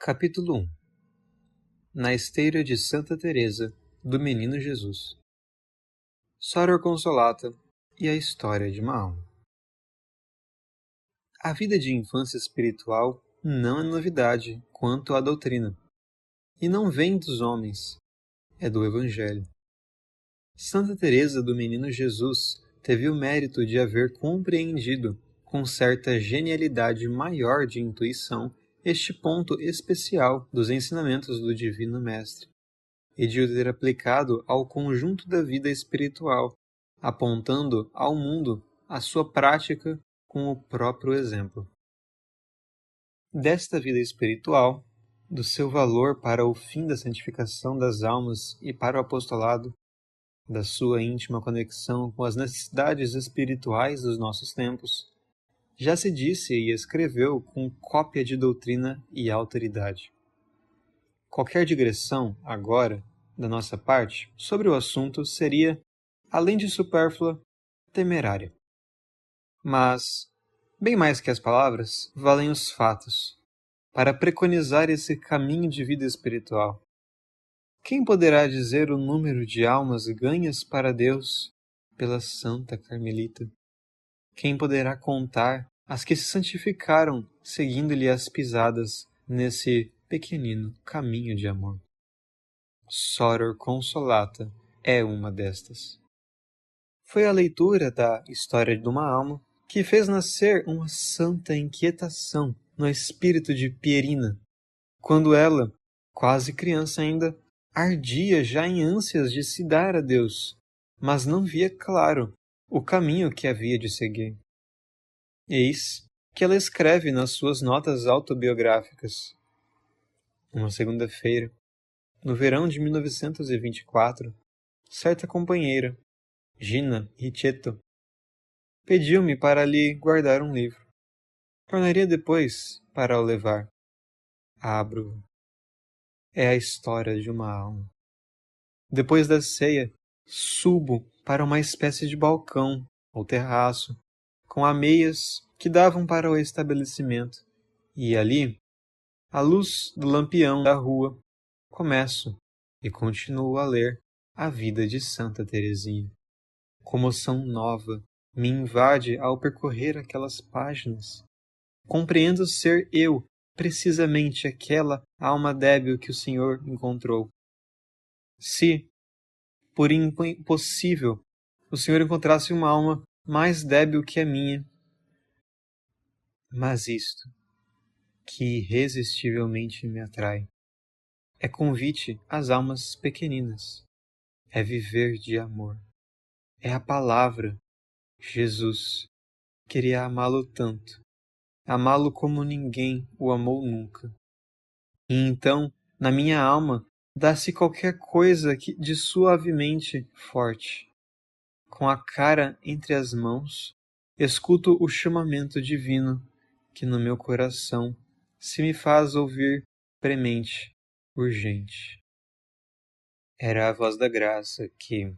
Capítulo 1. Na esteira de Santa Teresa do Menino Jesus. Soror Consolata e a história de uma alma. A vida de infância espiritual não é novidade quanto à doutrina, e não vem dos homens, é do Evangelho. Santa Teresa do Menino Jesus teve o mérito de haver compreendido, com certa genialidade maior de intuição, este ponto especial dos ensinamentos do Divino Mestre, e de o ter aplicado ao conjunto da vida espiritual, apontando ao mundo a sua prática com o próprio exemplo. Desta vida espiritual, do seu valor para o fim da santificação das almas e para o apostolado, da sua íntima conexão com as necessidades espirituais dos nossos tempos, já se disse e escreveu com cópia de doutrina e autoridade. Qualquer digressão, agora, da nossa parte, sobre o assunto seria, além de supérflua, temerária. Mas, bem mais que as palavras, valem os fatos, para preconizar esse caminho de vida espiritual. Quem poderá dizer o número de almas ganhas para Deus pela Santa Carmelita? Quem poderá contar as que se santificaram seguindo-lhe as pisadas nesse pequenino caminho de amor? Soror Consolata é uma destas. Foi a leitura da História de uma Alma que fez nascer uma santa inquietação no espírito de Pierina, quando ela, quase criança ainda, ardia já em ânsias de se dar a Deus, mas não via claro o caminho que havia de seguir. Eis que ela escreve nas suas notas autobiográficas. Uma segunda-feira, no verão de 1924, certa companheira, Gina Riccietto, pediu-me para lhe guardar um livro. Tornaria depois para o levar. Abro-o. É a história de uma alma. Depois da ceia, subo para uma espécie de balcão ou terraço, com ameias que davam para o estabelecimento, e ali, à luz do lampião da rua, começo e continuo a ler a vida de Santa Teresinha. Comoção nova me invade ao percorrer aquelas páginas. Compreendo ser eu precisamente aquela alma débil que o Senhor encontrou. Se, por impossível, o Senhor encontrasse uma alma mais débil que a minha, mas isto, que irresistivelmente me atrai, é convite às almas pequeninas, é viver de amor, é a palavra, Jesus. Queria amá-lo tanto, amá-lo como ninguém o amou nunca. E então, na minha alma, dá-se qualquer coisa de suavemente forte. Com a cara entre as mãos, escuto o chamamento divino que no meu coração se me faz ouvir premente, urgente. Era a voz da graça que,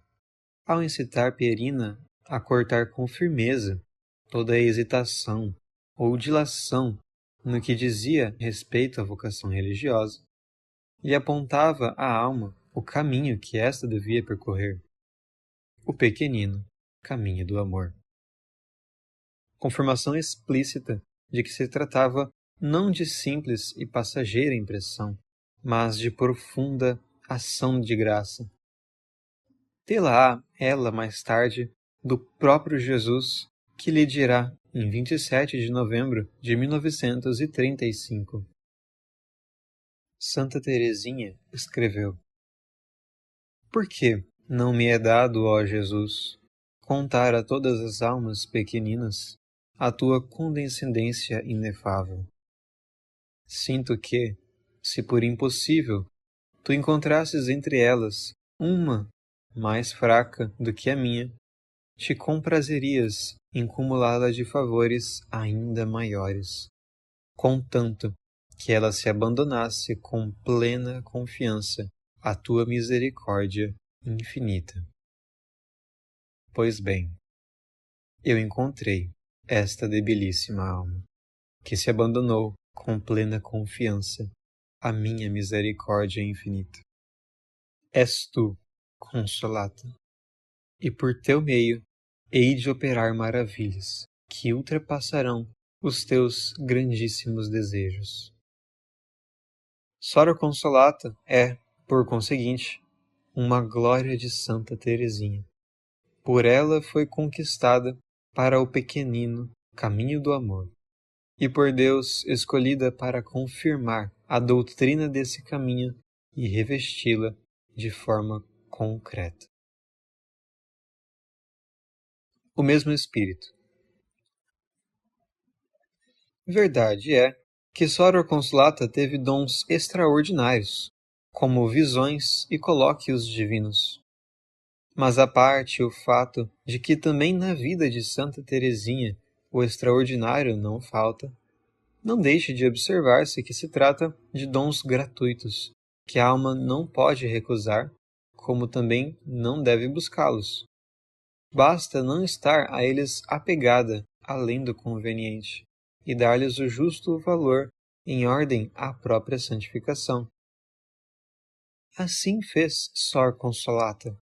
ao incitar Pierina a cortar com firmeza toda a hesitação ou dilação no que dizia respeito à vocação religiosa, lhe apontava à alma o caminho que esta devia percorrer, o pequenino caminho do amor. Confirmação explícita de que se tratava não de simples e passageira impressão, mas de profunda ação de graça. Tê-la-á ela mais tarde do próprio Jesus, que lhe dirá em 27 de novembro de 1935. Santa Teresinha escreveu: Por que não me é dado, ó Jesus, contar a todas as almas pequeninas a tua condescendência inefável? Sinto que, se por impossível, tu encontrasses entre elas uma mais fraca do que a minha, te comprazerias em cumulá-la de favores ainda maiores, contanto que ela se abandonasse com plena confiança à tua misericórdia infinita. Pois bem, eu encontrei esta debilíssima alma, que se abandonou com plena confiança a minha misericórdia infinita. És tu, Consolata, e por teu meio hei de operar maravilhas que ultrapassarão os teus grandíssimos desejos. Sora Consolata é, por conseguinte, uma glória de Santa Teresinha. Por ela foi conquistada para o pequenino caminho do amor, e por Deus escolhida para confirmar a doutrina desse caminho e revesti-la de forma concreta. O mesmo Espírito. Verdade é que Sora Consolata teve dons extraordinários, como visões e colóquios divinos. Mas à parte o fato de que também na vida de Santa Teresinha o extraordinário não falta, não deixe de observar-se que se trata de dons gratuitos, que a alma não pode recusar, como também não deve buscá-los. Basta não estar a eles apegada além do conveniente, e dar-lhes o justo valor em ordem à própria santificação. Assim fez Sor Consolata.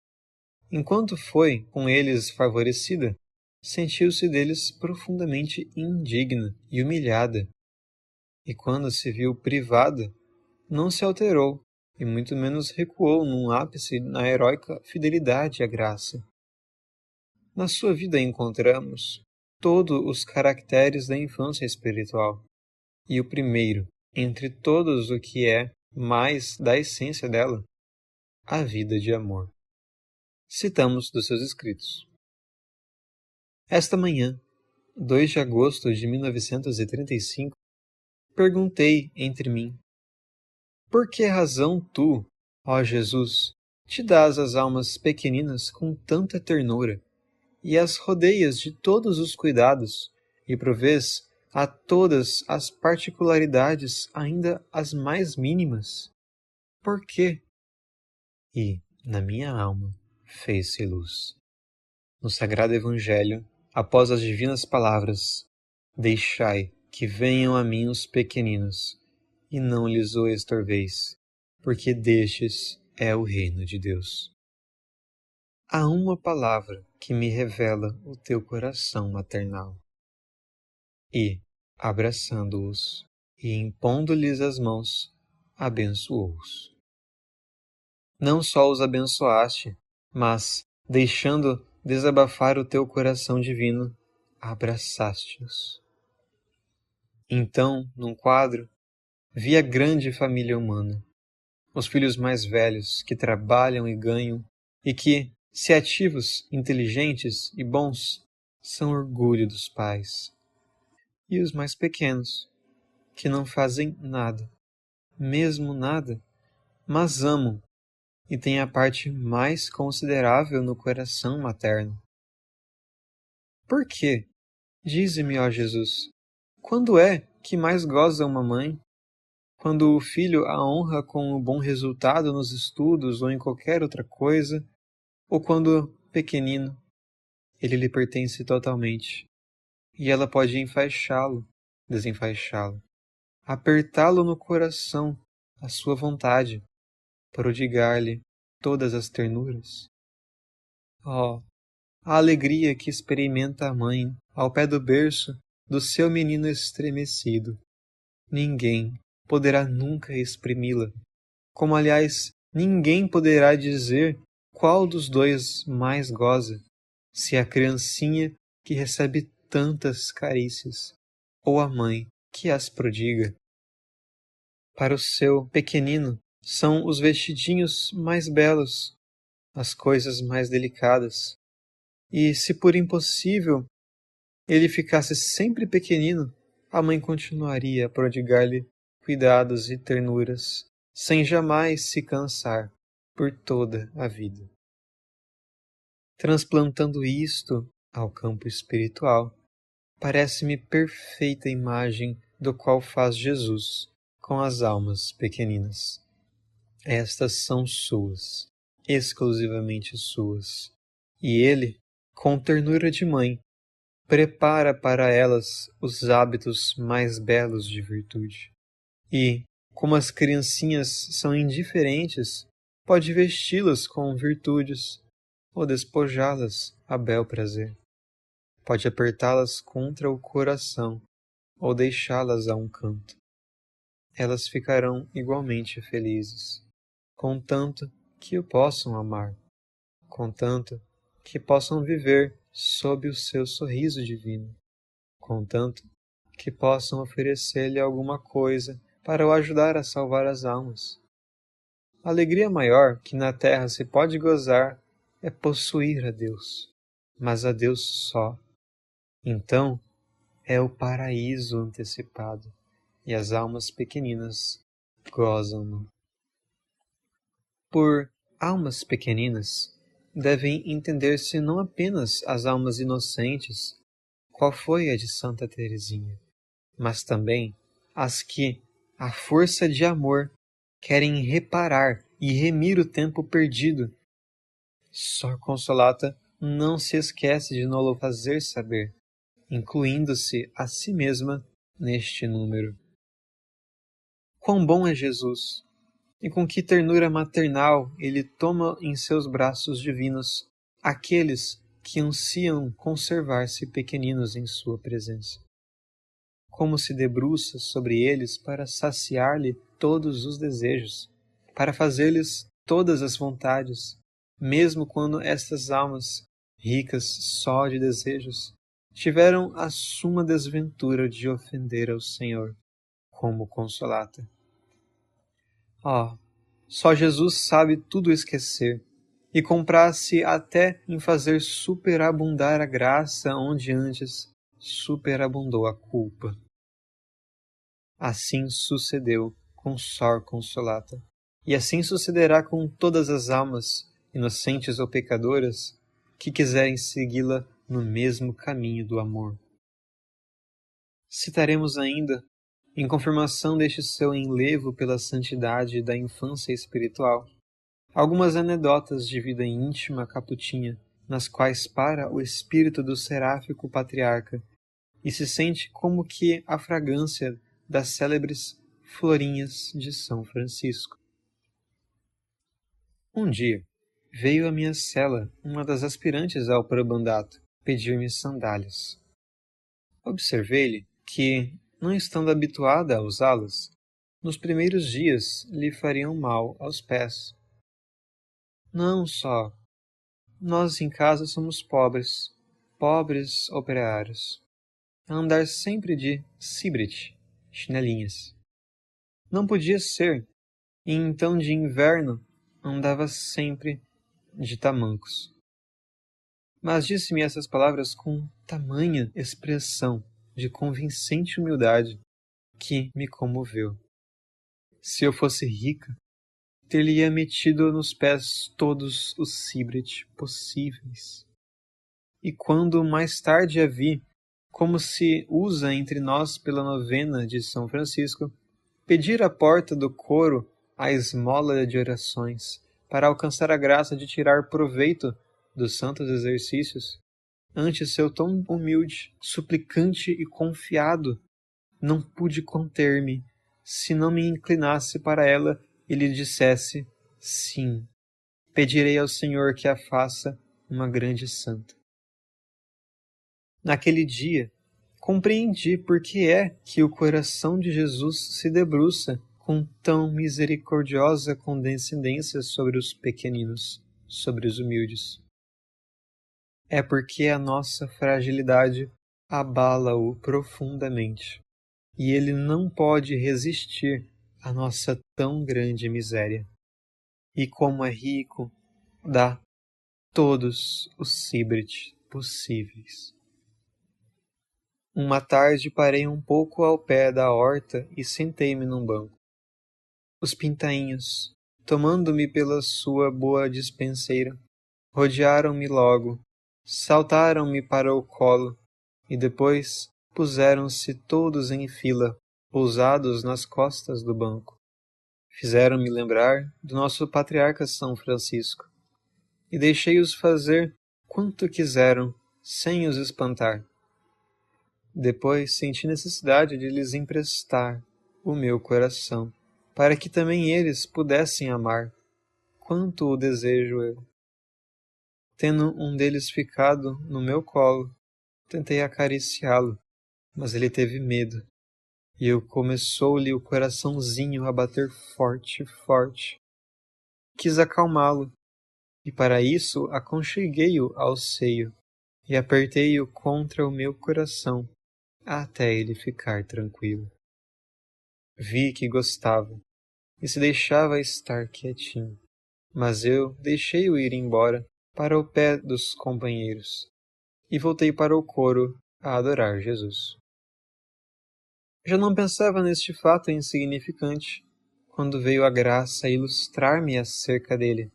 Enquanto foi com eles favorecida, sentiu-se deles profundamente indigna e humilhada. E quando se viu privada, não se alterou, e muito menos recuou num ápice na heróica fidelidade à graça. Na sua vida encontramos todos os caracteres da infância espiritual, e o primeiro, entre todos o que é mais da essência dela, a vida de amor. Citamos dos seus escritos. Esta manhã, 2 de agosto de 1935, perguntei entre mim: por que razão tu, ó Jesus, te dás às almas pequeninas com tanta ternura, e as rodeias de todos os cuidados, e provês a todas as particularidades, ainda as mais mínimas? Por quê? E, na minha alma, fez-se luz. No Sagrado Evangelho, após as divinas palavras: deixai que venham a mim os pequeninos, e não lhes o estorveis, porque destes é o reino de Deus. Há uma palavra que me revela o teu coração maternal. E, abraçando-os e impondo-lhes as mãos, abençoou-os. Não só os abençoaste, mas, deixando desabafar o teu coração divino, abraçaste-os. Então, num quadro, vi a grande família humana, os filhos mais velhos que trabalham e ganham, e que, se ativos, inteligentes e bons, são orgulho dos pais. E os mais pequenos, que não fazem nada, mesmo nada, mas amam e têm a parte mais considerável no coração materno. Por quê? Dize-me, ó Jesus, quando é que mais goza uma mãe? Quando o filho a honra com um bom resultado nos estudos ou em qualquer outra coisa, ou quando, pequenino, ele lhe pertence totalmente, e ela pode enfaixá-lo, desenfaixá-lo, apertá-lo no coração, à sua vontade, prodigar-lhe todas as ternuras? Oh, a alegria que experimenta a mãe ao pé do berço do seu menino estremecido. Ninguém poderá nunca exprimi-la, como aliás ninguém poderá dizer qual dos dois mais goza, se a criancinha que recebe tantas carícias, ou a mãe que as prodiga. Para o seu pequenino são os vestidinhos mais belos, as coisas mais delicadas, e se por impossível ele ficasse sempre pequenino, a mãe continuaria a prodigar-lhe cuidados e ternuras, sem jamais se cansar por toda a vida. Transplantando isto ao campo espiritual, parece-me perfeita imagem do qual faz Jesus com as almas pequeninas. Estas são suas, exclusivamente suas, e ele, com ternura de mãe, prepara para elas os hábitos mais belos de virtude. E, Como as criancinhas são indiferentes, pode vesti-las com virtudes ou despojá-las a bel prazer. Pode apertá-las contra o coração ou deixá-las a um canto. Elas ficarão igualmente felizes, contanto que o possam amar, contanto que possam viver sob o seu sorriso divino, contanto que possam oferecer-lhe alguma coisa para o ajudar a salvar as almas. A alegria maior que na terra se pode gozar é possuir a Deus, mas a Deus só. Então é o paraíso antecipado, e as almas pequeninas gozam-no. Por almas pequeninas devem entender-se não apenas as almas inocentes, qual foi a de Santa Teresinha, mas também as que, à força de amor, querem reparar e remir o tempo perdido. Sor Consolata não se esquece de nos fazer saber, incluindo-se a si mesma neste número. Quão bom é Jesus, e com que ternura maternal ele toma em seus braços divinos aqueles que ansiam conservar-se pequeninos em sua presença. Como se debruça sobre eles para saciar-lhe todos os desejos, para fazer-lhes todas as vontades, mesmo quando estas almas, ricas só de desejos, tiveram a suma desventura de ofender ao Senhor, como Consolata. Só Jesus sabe tudo esquecer, e compraz-se até em fazer superabundar a graça onde antes superabundou a culpa. Assim sucedeu com Sor Consolata, e assim sucederá com todas as almas, inocentes ou pecadoras, que quiserem segui-la no mesmo caminho do amor. Citaremos ainda, em confirmação deste seu enlevo pela santidade da infância espiritual, algumas anedotas de vida íntima caputinha, nas quais para o espírito do seráfico patriarca e se sente como que a fragrância das célebres florinhas de São Francisco. Um dia, veio à minha cela uma das aspirantes ao probandato pedir-me sandálias. Observei-lhe que, não estando habituada a usá-las, nos primeiros dias lhe fariam mal aos pés. Não só. Nós em casa somos pobres operários, a andar sempre de síbrite, chinelinhas. Não podia ser, e então de inverno andava sempre de tamancos. Mas disse-me essas palavras com tamanha expressão de convincente humildade que me comoveu. Se eu fosse rica, ter-lhe-ia metido nos pés todos os síbrite possíveis. E quando mais tarde a vi, como se usa entre nós pela novena de São Francisco, pedir à porta do coro a esmola de orações, para alcançar a graça de tirar proveito dos santos exercícios, ante seu tom humilde, suplicante e confiado, não pude conter-me, se não me inclinasse para ela e lhe dissesse: sim, pedirei ao Senhor que a faça uma grande santa. Naquele dia, compreendi por que é que o coração de Jesus se debruça com tão misericordiosa condescendência sobre os pequeninos, sobre os humildes. É porque a nossa fragilidade abala-o profundamente, e ele não pode resistir à nossa tão grande miséria. E como é rico, dá todos os síbrite possíveis. Uma tarde parei um pouco ao pé da horta e sentei-me num banco. Os pintainhos, tomando-me pela sua boa despenseira, rodearam-me logo, saltaram-me para o colo e depois puseram-se todos em fila, pousados nas costas do banco. Fizeram-me lembrar do nosso patriarca São Francisco, e deixei-os fazer quanto quiseram, sem os espantar. Depois senti necessidade de lhes emprestar o meu coração, para que também eles pudessem amar, quanto o desejo eu. Tendo um deles ficado no meu colo, tentei acariciá-lo, mas ele teve medo, e eu começou-lhe o coraçãozinho a bater forte, forte. Quis acalmá-lo, e para isso aconcheguei-o ao seio, e apertei-o contra o meu coração, até ele ficar tranquilo. Vi que gostava, e se deixava estar quietinho, mas eu deixei-o ir embora para o pé dos companheiros, e voltei para o coro a adorar Jesus. Já não pensava neste fato insignificante, quando veio a graça ilustrar-me acerca dele.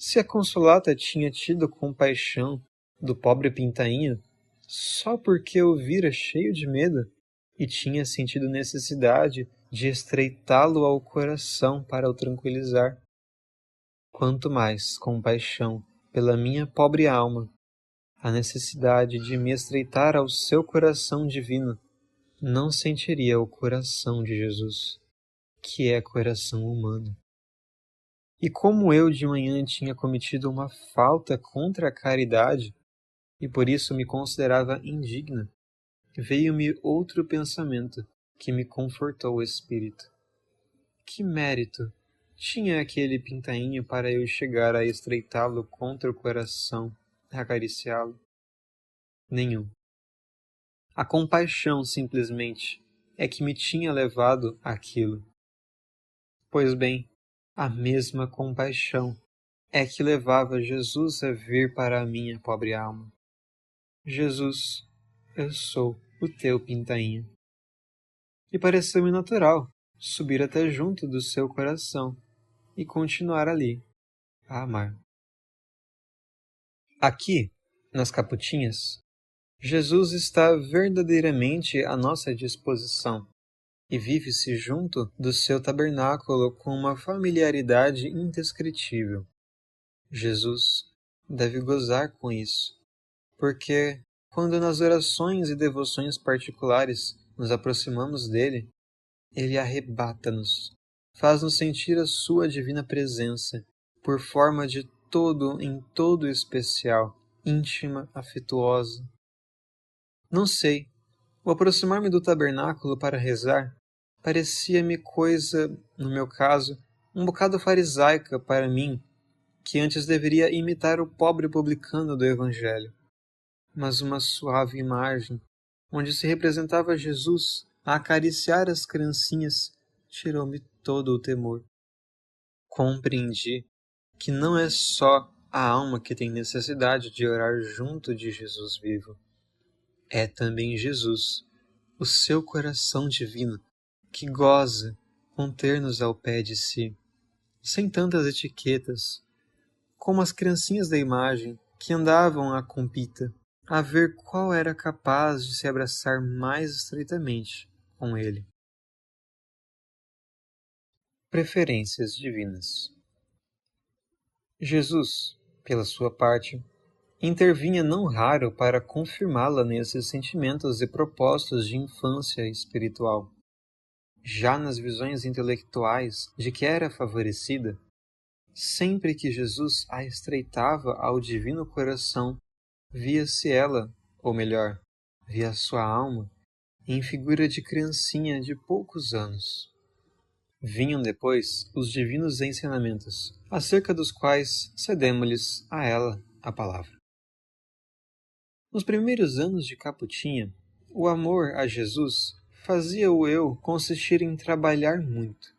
Se a Consolata tinha tido compaixão do pobre pintainho, só porque o vira cheio de medo e tinha sentido necessidade de estreitá-lo ao coração para o tranquilizar, quanto mais compaixão pela minha pobre alma, a necessidade de me estreitar ao seu coração divino, não sentiria o coração de Jesus, que é coração humano. E como eu de manhã tinha cometido uma falta contra a caridade, e por isso me considerava indigna, veio-me outro pensamento que me confortou o espírito. Que mérito tinha aquele pintainho para eu chegar a estreitá-lo contra o coração, a acariciá-lo? Nenhum. A compaixão, simplesmente, é que me tinha levado àquilo. Pois bem, a mesma compaixão é que levava Jesus a vir para a minha pobre alma. Jesus, eu sou o teu pintainho. E pareceu-me natural subir até junto do seu coração e continuar ali, a amar. Aqui, nas Capuchinhas, Jesus está verdadeiramente à nossa disposição e vive-se junto do seu tabernáculo com uma familiaridade indescritível. Jesus deve gozar com isso, porque quando nas orações e devoções particulares nos aproximamos dele, ele arrebata-nos, faz-nos sentir a sua divina presença, por forma de todo em todo especial, íntima, afetuosa. Não sei, o aproximar-me do tabernáculo para rezar parecia-me coisa, no meu caso, um bocado farisaica para mim, que antes deveria imitar o pobre publicano do Evangelho. Mas uma suave imagem, onde se representava Jesus a acariciar as criancinhas, tirou-me todo o temor. Compreendi que não é só a alma que tem necessidade de orar junto de Jesus vivo. É também Jesus, o seu coração divino, que goza com ter-nos ao pé de si, sem tantas etiquetas, como as criancinhas da imagem que andavam à compita, a ver qual era capaz de se abraçar mais estreitamente com ele. Preferências divinas. Jesus, pela sua parte, intervinha não raro para confirmá-la nesses sentimentos e propósitos de infância espiritual. Já nas visões intelectuais de que era favorecida, sempre que Jesus a estreitava ao divino coração, via-se ela, ou melhor, via sua alma, em figura de criancinha de poucos anos. Vinham depois os divinos ensinamentos, acerca dos quais cedemos-lhes a ela a palavra. Nos primeiros anos de Capuchinha, o amor a Jesus fazia o eu consistir em trabalhar muito.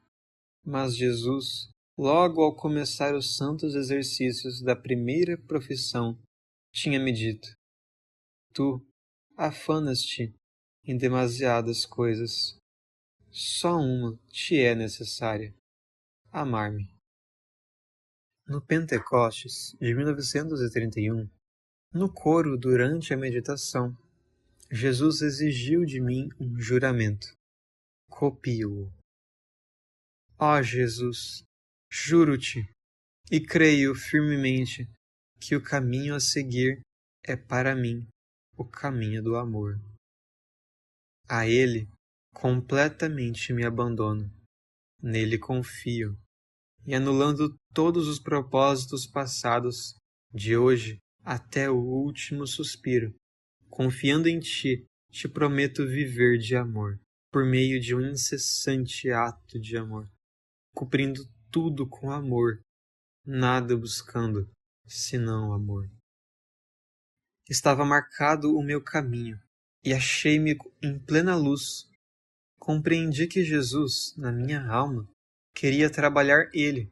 Mas Jesus, logo ao começar os santos exercícios da primeira profissão, tinha-me dito: Tu afanas-te em demasiadas coisas. Só uma te é necessária: amar-me. No Pentecostes de 1931, no coro durante a meditação, Jesus exigiu de mim um juramento. Copio-o. Ó Jesus, juro-te e creio firmemente que o caminho a seguir é para mim o caminho do amor. A ele completamente me abandono nele confio, e anulando todos os propósitos passados, de hoje até o último suspiro, confiando em ti, te prometo viver de amor, por meio de um incessante ato de amor, cumprindo tudo com amor, nada buscando, senão amor. Estava marcado o meu caminho, e achei-me em plena luz. Compreendi que Jesus, na minha alma, queria trabalhar ele.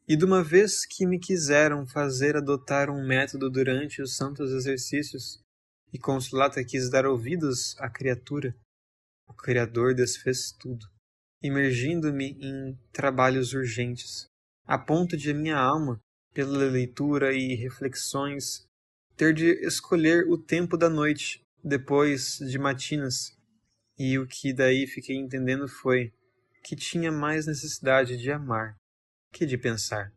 E de uma vez que me quiseram fazer adotar um método durante os santos exercícios, e Consolata quis dar ouvidos à criatura, o Criador desfez tudo, imergindo-me em trabalhos urgentes, a ponto de minha alma, pela leitura e reflexões, ter de escolher o tempo da noite, depois de matinas, e o que daí fiquei entendendo foi que tinha mais necessidade de amar que de pensar.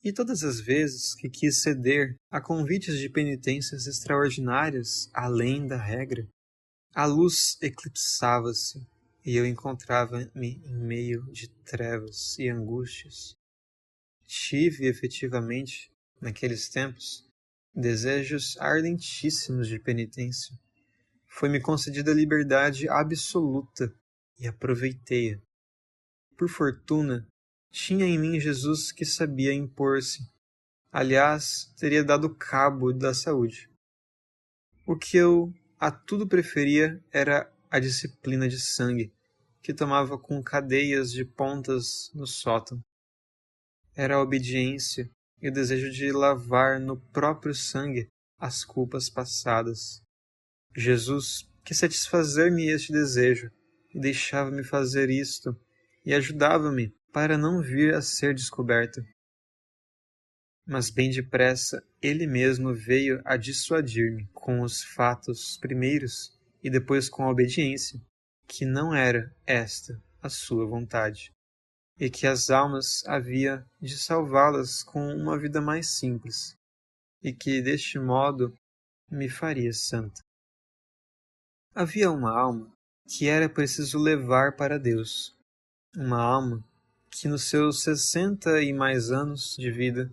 E todas as vezes que quis ceder a convites de penitências extraordinárias além da regra, a luz eclipsava-se e eu encontrava-me em meio de trevas e angústias. Tive, efetivamente, naqueles tempos, desejos ardentíssimos de penitência. Foi-me concedida liberdade absoluta e aproveitei-a. Por fortuna, tinha em mim Jesus que sabia impor-se. Aliás, teria dado cabo da saúde. O que eu a tudo preferia era a disciplina de sangue, que tomava com cadeias de pontas no sótão. Era a obediência e o desejo de lavar no próprio sangue as culpas passadas. Jesus quis satisfazer-me este desejo e deixava-me fazer isto e ajudava-me para não vir a ser descoberto. Mas bem depressa ele mesmo veio a dissuadir-me com os fatos primeiros e depois com a obediência, que não era esta a sua vontade, e que as almas havia de salvá-las com uma vida mais simples, e que deste modo me faria santa. Havia uma alma que era preciso levar para Deus, uma alma que nos seus 60 e mais anos de vida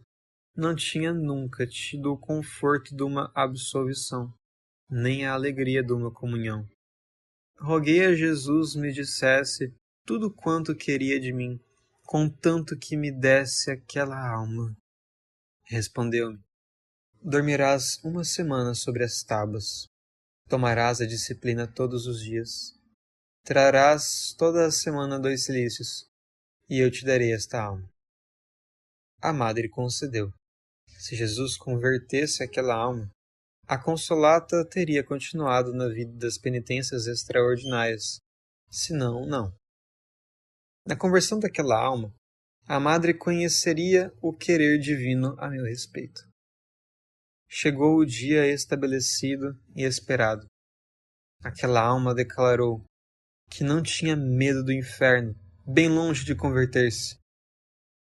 não tinha nunca tido o conforto de uma absolvição, nem a alegria de uma comunhão. Roguei a Jesus me dissesse tudo quanto queria de mim, contanto que me desse aquela alma. Respondeu-me: dormirás uma semana sobre as tábuas, tomarás a disciplina todos os dias, trarás toda a semana 2 cilícios, e eu te darei esta alma. A madre concedeu. Se Jesus convertesse aquela alma, a Consolata teria continuado na vida das penitências extraordinárias. Se não, não. Na conversão daquela alma, a madre conheceria o querer divino a meu respeito. Chegou o dia estabelecido e esperado. Aquela alma declarou que não tinha medo do inferno, bem longe de converter-se.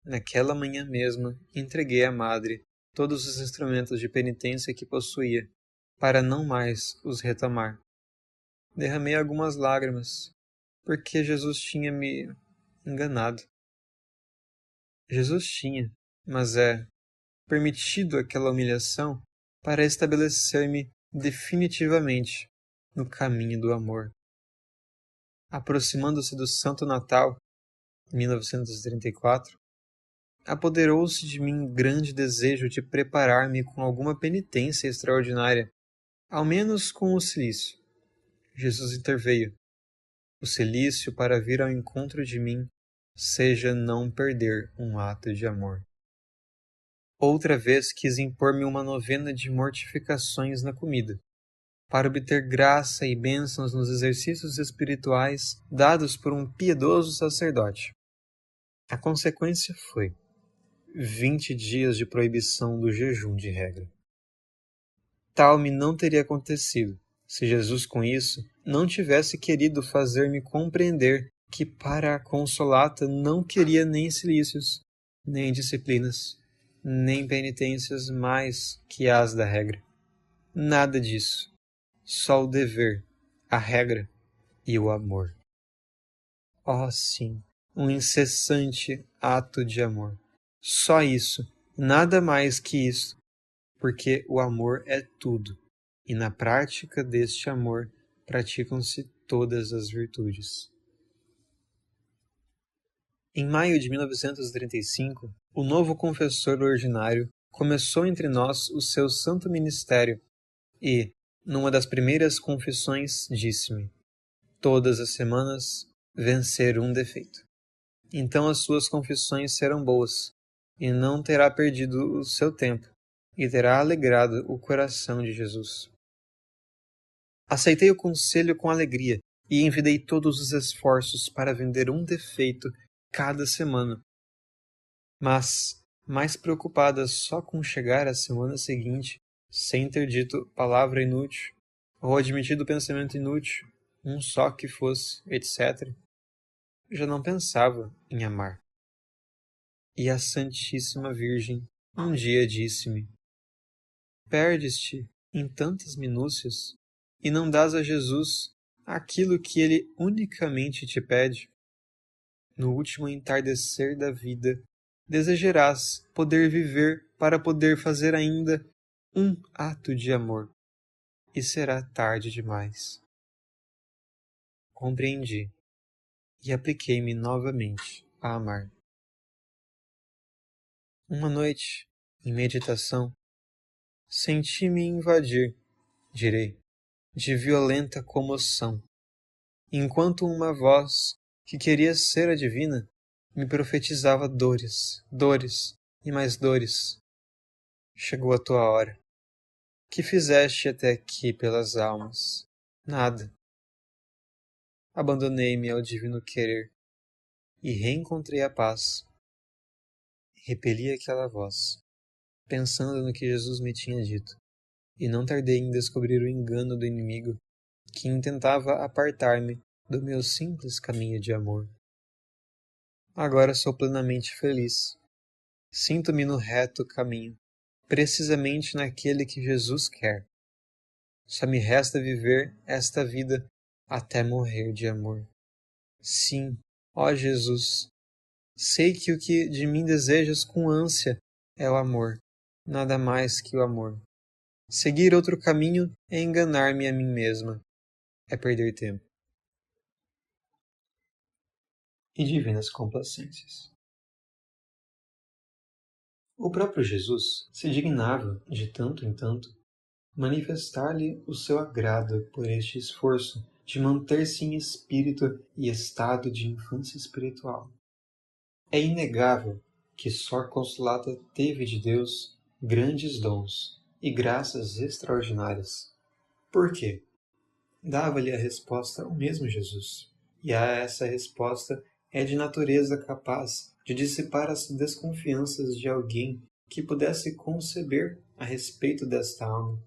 Naquela manhã mesma, entreguei à madre todos os instrumentos de penitência que possuía, para não mais os retomar. Derramei algumas lágrimas, porque Jesus tinha me enganado. Jesus tinha, mas permitido aquela humilhação para estabelecer-me definitivamente no caminho do amor. Aproximando-se do Santo Natal, 1934, apoderou-se de mim grande desejo de preparar-me com alguma penitência extraordinária, ao menos com o cilício. Jesus interveio. O cilício para vir ao encontro de mim seja não perder um ato de amor. Outra vez quis impor-me uma novena de mortificações na comida, para obter graça e bênçãos nos exercícios espirituais dados por um piedoso sacerdote. A consequência foi 20 dias de proibição do jejum de regra. Tal me não teria acontecido se Jesus com isso não tivesse querido fazer-me compreender que para a Consolata não queria nem cilícios, nem disciplinas, nem penitências mais que as da regra. Nada disso. Só o dever, a regra e o amor. Oh, sim, um incessante ato de amor. Só isso, nada mais que isso, porque o amor é tudo, e na prática deste amor praticam-se todas as virtudes. Em maio de 1935, o novo confessor ordinário começou entre nós o seu santo ministério e, numa das primeiras confissões, disse-me: todas as semanas vencer um defeito. Então as suas confissões serão boas, e não terá perdido o seu tempo, e terá alegrado o coração de Jesus. Aceitei o conselho com alegria e envidei todos os esforços para vender um defeito cada semana. Mas, mais preocupada só com chegar à semana seguinte, sem ter dito palavra inútil, ou admitido pensamento inútil, um só que fosse, etc., já não pensava em amar. E a Santíssima Virgem um dia disse-me: perdes-te em tantas minúcias e não dás a Jesus aquilo que ele unicamente te pede. No último entardecer da vida, desejarás poder viver para poder fazer ainda um ato de amor, e será tarde demais. Compreendi e apliquei-me novamente a amar. Uma noite, em meditação, senti-me invadir, direi, de violenta comoção, enquanto uma voz, que queria ser a divina, me profetizava dores, dores e mais dores. Chegou a tua hora. Que fizeste até aqui pelas almas? Nada. Abandonei-me ao divino querer e reencontrei a paz. Repeli aquela voz, pensando no que Jesus me tinha dito, e não tardei em descobrir o engano do inimigo que intentava apartar-me do meu simples caminho de amor. Agora sou plenamente feliz. Sinto-me no reto caminho, precisamente naquele que Jesus quer. Só me resta viver esta vida até morrer de amor. Sim, ó Jesus, sei que o que de mim desejas com ânsia é o amor, nada mais que o amor. Seguir outro caminho é enganar-me a mim mesma, é perder tempo. E divinas complacências. O próprio Jesus se dignava, de tanto em tanto, manifestar-lhe o seu agrado por este esforço de manter-se em espírito e estado de infância espiritual. É inegável que Sor Consolata teve de Deus grandes dons e graças extraordinárias. Por quê? Dava-lhe a resposta o mesmo Jesus, e a essa resposta é de natureza capaz de dissipar as desconfianças de alguém que pudesse conceber a respeito desta alma,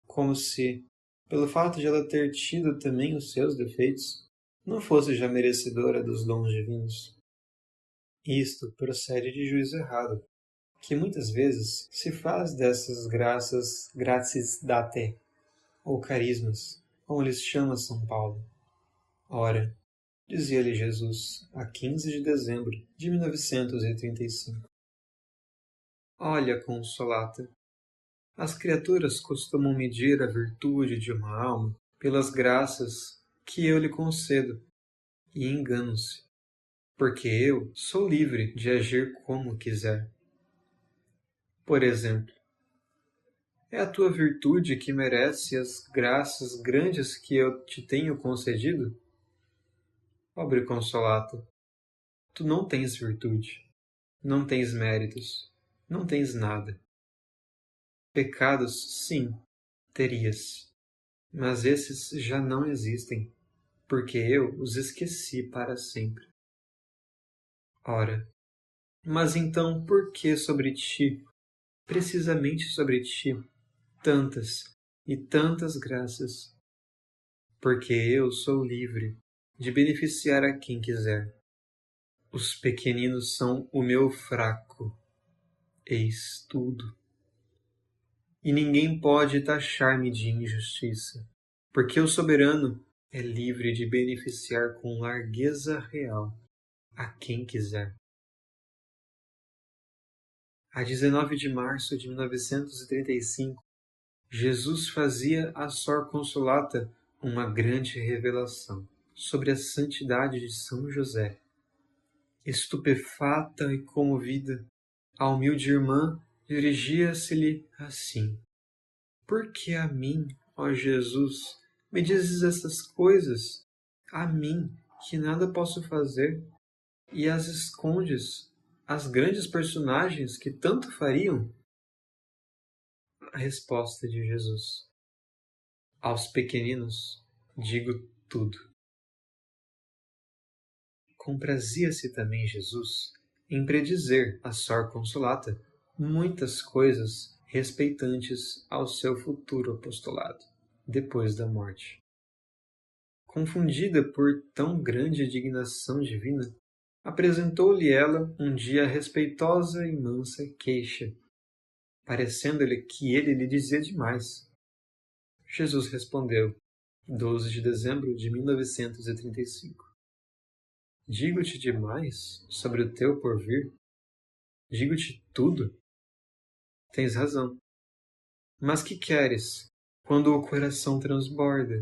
como se, pelo fato de ela ter tido também os seus defeitos, não fosse já merecedora dos dons divinos. Isto procede de juízo errado, que muitas vezes se faz dessas graças gratis date, ou carismas, como lhes chama São Paulo. Ora, dizia-lhe Jesus, a 15 de dezembro de 1935. Olha, Consolata, as criaturas costumam medir a virtude de uma alma pelas graças que eu lhe concedo, e enganam-se, porque eu sou livre de agir como quiser. Por exemplo, é a tua virtude que merece as graças grandes que eu te tenho concedido? Pobre Consolata, tu não tens virtude, não tens méritos, não tens nada. Pecados, sim, terias, mas esses já não existem, porque eu os esqueci para sempre. Ora, mas então por que sobre ti, precisamente sobre ti, tantas e tantas graças? Porque eu sou livre de beneficiar a quem quiser. Os pequeninos são o meu fraco, eis tudo. E ninguém pode taxar-me de injustiça, porque o soberano é livre de beneficiar com largueza real a quem quiser. A 19 de março de 1935, Jesus fazia à Sor Consolata uma grande revelação sobre a santidade de São José. Estupefata e comovida, a humilde irmã dirigia-se-lhe assim: Por que a mim, ó Jesus, me dizes essas coisas? A mim, que nada posso fazer, e as escondes às grandes personagens que tanto fariam? A resposta de Jesus: Aos pequeninos digo tudo. Comprazia-se também Jesus em predizer a Sor Consolata muitas coisas respeitantes ao seu futuro apostolado, depois da morte. Confundida por tão grande indignação divina, apresentou-lhe ela um dia respeitosa e mansa queixa, parecendo-lhe que ele lhe dizia demais. Jesus respondeu, 12 de dezembro de 1935. Digo-te demais sobre o teu porvir? Digo-te tudo? Tens razão. Mas que queres, quando o coração transborda?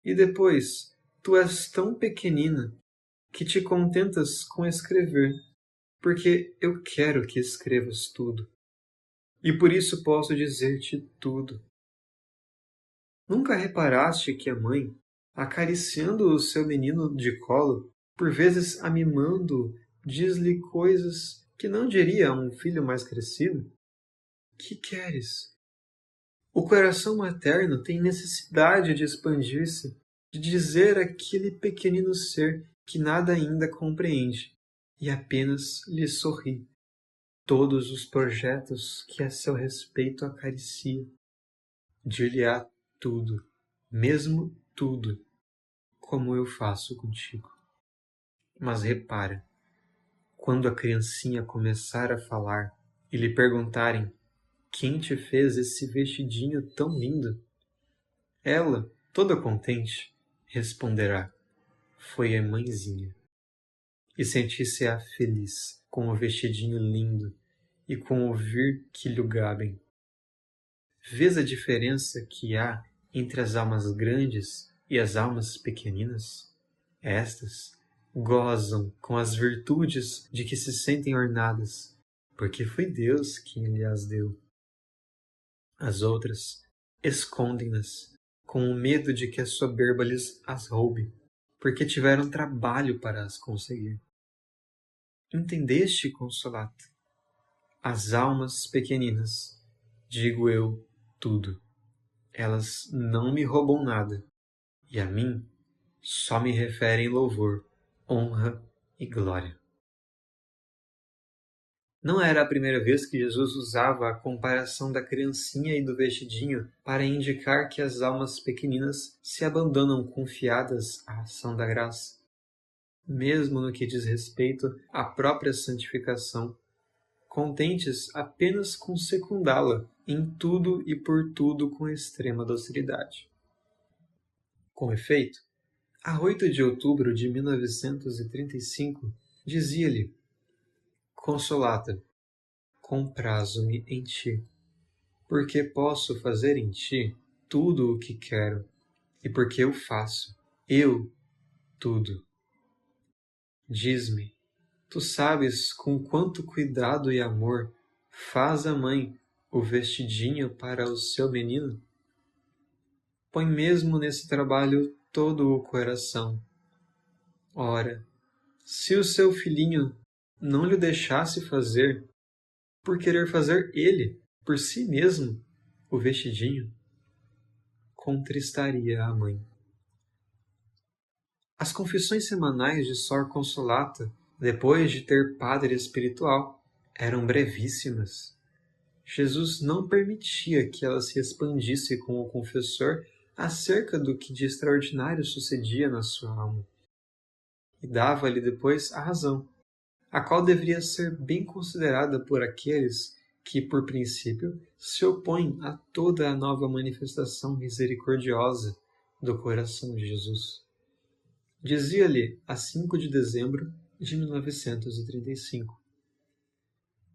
E depois, tu és tão pequenina, que te contentas com escrever, porque eu quero que escrevas tudo. E por isso posso dizer-te tudo. Nunca reparaste que a mãe, acariciando o seu menino de colo, por vezes amimando, diz-lhe coisas que não diria a um filho mais crescido? Que queres? O coração materno tem necessidade de expandir-se, de dizer àquele pequenino ser que nada ainda compreende e apenas lhe sorri todos os projetos que a seu respeito acaricia. Dir-lhe-á tudo, mesmo tudo, como eu faço contigo. Mas repara, quando a criancinha começar a falar e lhe perguntarem quem te fez esse vestidinho tão lindo, ela, toda contente, responderá: foi a mãezinha. E sentir-se-á feliz com o vestidinho lindo e com ouvir que lhe gabem. Vês a diferença que há entre as almas grandes e as almas pequeninas? Estas gozam com as virtudes de que se sentem ornadas, porque foi Deus quem lhe as deu. As outras escondem-nas com o medo de que a soberba lhes as roube, porque tiveram trabalho para as conseguir. Entendeste, Consolata? As almas pequeninas, digo eu, tudo. Elas não me roubam nada, e a mim só me referem louvor, honra e glória. Não era a primeira vez que Jesus usava a comparação da criancinha e do vestidinho para indicar que as almas pequeninas se abandonam confiadas à ação da graça. Mesmo no que diz respeito à própria santificação, contentes apenas com secundá-la em tudo e por tudo com extrema docilidade. Com efeito, a 8 de outubro de 1935, dizia-lhe: Consolata, comprazo-me em ti, porque posso fazer em ti tudo o que quero, e porque eu faço, eu, tudo. Diz-me, tu sabes com quanto cuidado e amor faz a mãe o vestidinho para o seu menino? Põe mesmo nesse trabalho todo o coração. Ora, se o seu filhinho não lhe deixasse fazer, por querer fazer ele, por si mesmo, o vestidinho, contristaria a mãe. As confissões semanais de Sor Consolata, depois de ter padre espiritual, eram brevíssimas. Jesus não permitia que ela se expandisse com o confessor acerca do que de extraordinário sucedia na sua alma. E dava-lhe depois a razão, a qual deveria ser bem considerada por aqueles que, por princípio, se opõem a toda a nova manifestação misericordiosa do coração de Jesus. Dizia-lhe a 5 de dezembro de 1935.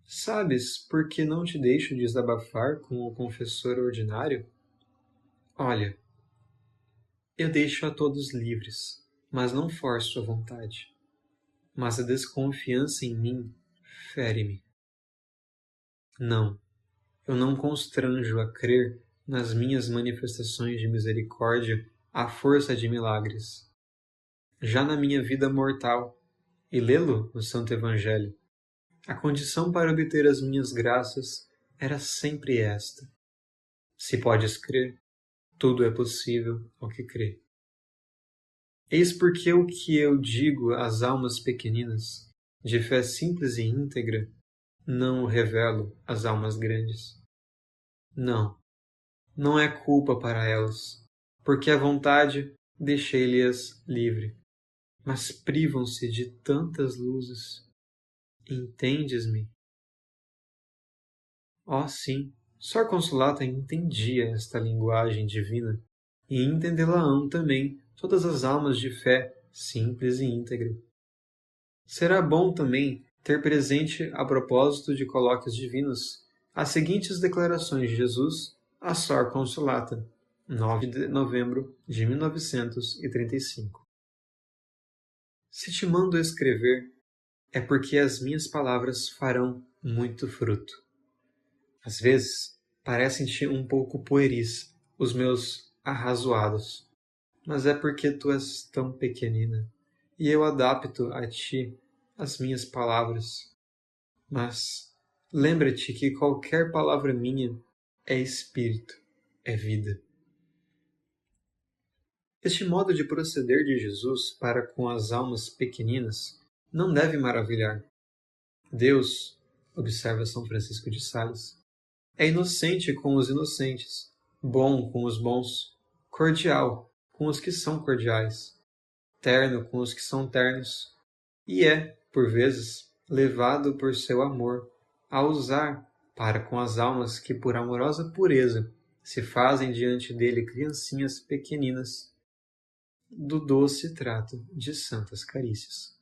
Sabes por que não te deixo desabafar com o confessor ordinário? Olha, eu deixo a todos livres, mas não forço a vontade. Mas a desconfiança em mim fere-me. Não, eu não constranjo a crer nas minhas manifestações de misericórdia à força de milagres. Já na minha vida mortal, e lê-lo no Santo Evangelho, a condição para obter as minhas graças era sempre esta: se podes crer, tudo é possível ao que crê. Eis porque o que eu digo às almas pequeninas, de fé simples e íntegra, não o revelo às almas grandes. Não, não é culpa para elas, porque à vontade deixei-lhes livre, mas privam-se de tantas luzes. Entendes-me? Oh, sim, Sor Consolata entendia esta linguagem divina, e entendê-la-ão também todas as almas de fé simples e íntegra. Será bom também ter presente, a propósito de colóquios divinos, as seguintes declarações de Jesus a Sor Consolata, 9 de novembro de 1935. Se te mando escrever, é porque as minhas palavras farão muito fruto. Às vezes, parecem-te um pouco pueris os meus arrazoados, mas é porque tu és tão pequenina, e eu adapto a ti as minhas palavras. Mas lembra-te que qualquer palavra minha é espírito, é vida. Este modo de proceder de Jesus para com as almas pequeninas não deve maravilhar. Deus, observa São Francisco de Sales, é inocente com os inocentes, bom com os bons, cordial com os que são cordiais, terno com os que são ternos, e é, por vezes, levado por seu amor a usar para com as almas que por amorosa pureza se fazem diante dele criancinhas pequeninas, do doce trato de santas carícias.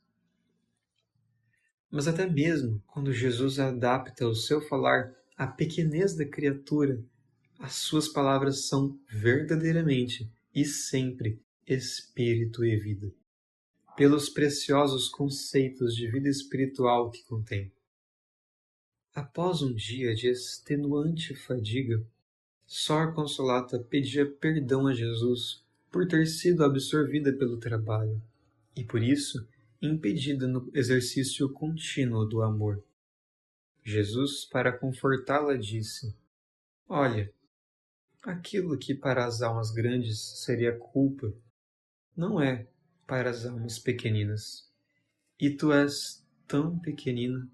Mas até mesmo quando Jesus adapta o seu falar à pequenez da criatura, as suas palavras são verdadeiramente e sempre espírito e vida, pelos preciosos conceitos de vida espiritual que contém. Após um dia de extenuante fadiga, Sor Consolata pedia perdão a Jesus por ter sido absorvida pelo trabalho e, por isso, impedida no exercício contínuo do amor. Jesus, para confortá-la, disse: Olha, aquilo que para as almas grandes seria culpa, não é para as almas pequeninas. E tu és tão pequenina.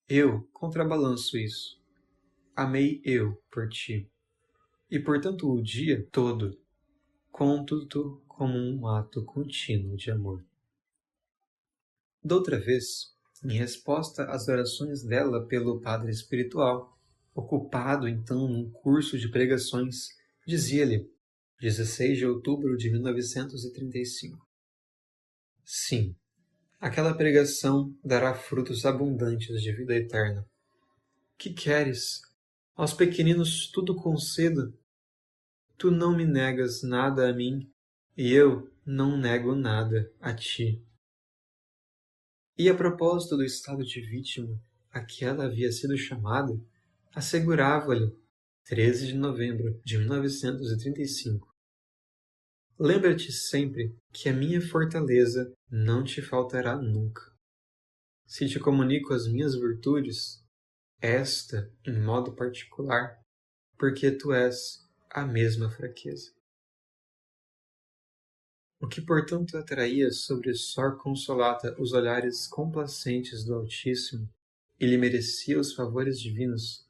Eu contrabalanço isso. Amei eu por ti. E portanto o dia todo conto-te como um ato contínuo de amor. Doutra vez, em resposta às orações dela pelo padre espiritual, ocupado então num curso de pregações, dizia-lhe, 16 de outubro de 1935. Sim, aquela pregação dará frutos abundantes de vida eterna. Que queres? Aos pequeninos tudo concedo. Tu não me negas nada a mim, e eu não nego nada a ti. E a propósito do estado de vítima a que ela havia sido chamada, assegurava-lhe, 13 de novembro de 1935, lembra-te sempre que a minha fortaleza não te faltará nunca. Se te comunico as minhas virtudes, esta em modo particular, porque tu és a mesma fraqueza. O que, portanto, atraía sobre Sor Consolata os olhares complacentes do Altíssimo e lhe merecia os favores divinos,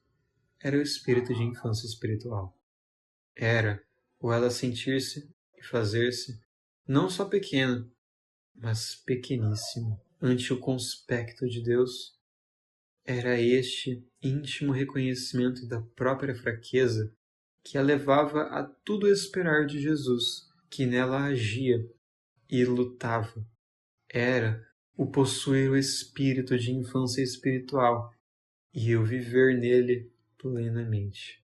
era o espírito de infância espiritual. Era o ela sentir-se e fazer-se não só pequena, mas pequeníssimo ante o conspecto de Deus. Era este íntimo reconhecimento da própria fraqueza que a levava a tudo esperar de Jesus, que nela agia e lutava. Era o possuir o espírito de infância espiritual e eu viver nele plenamente.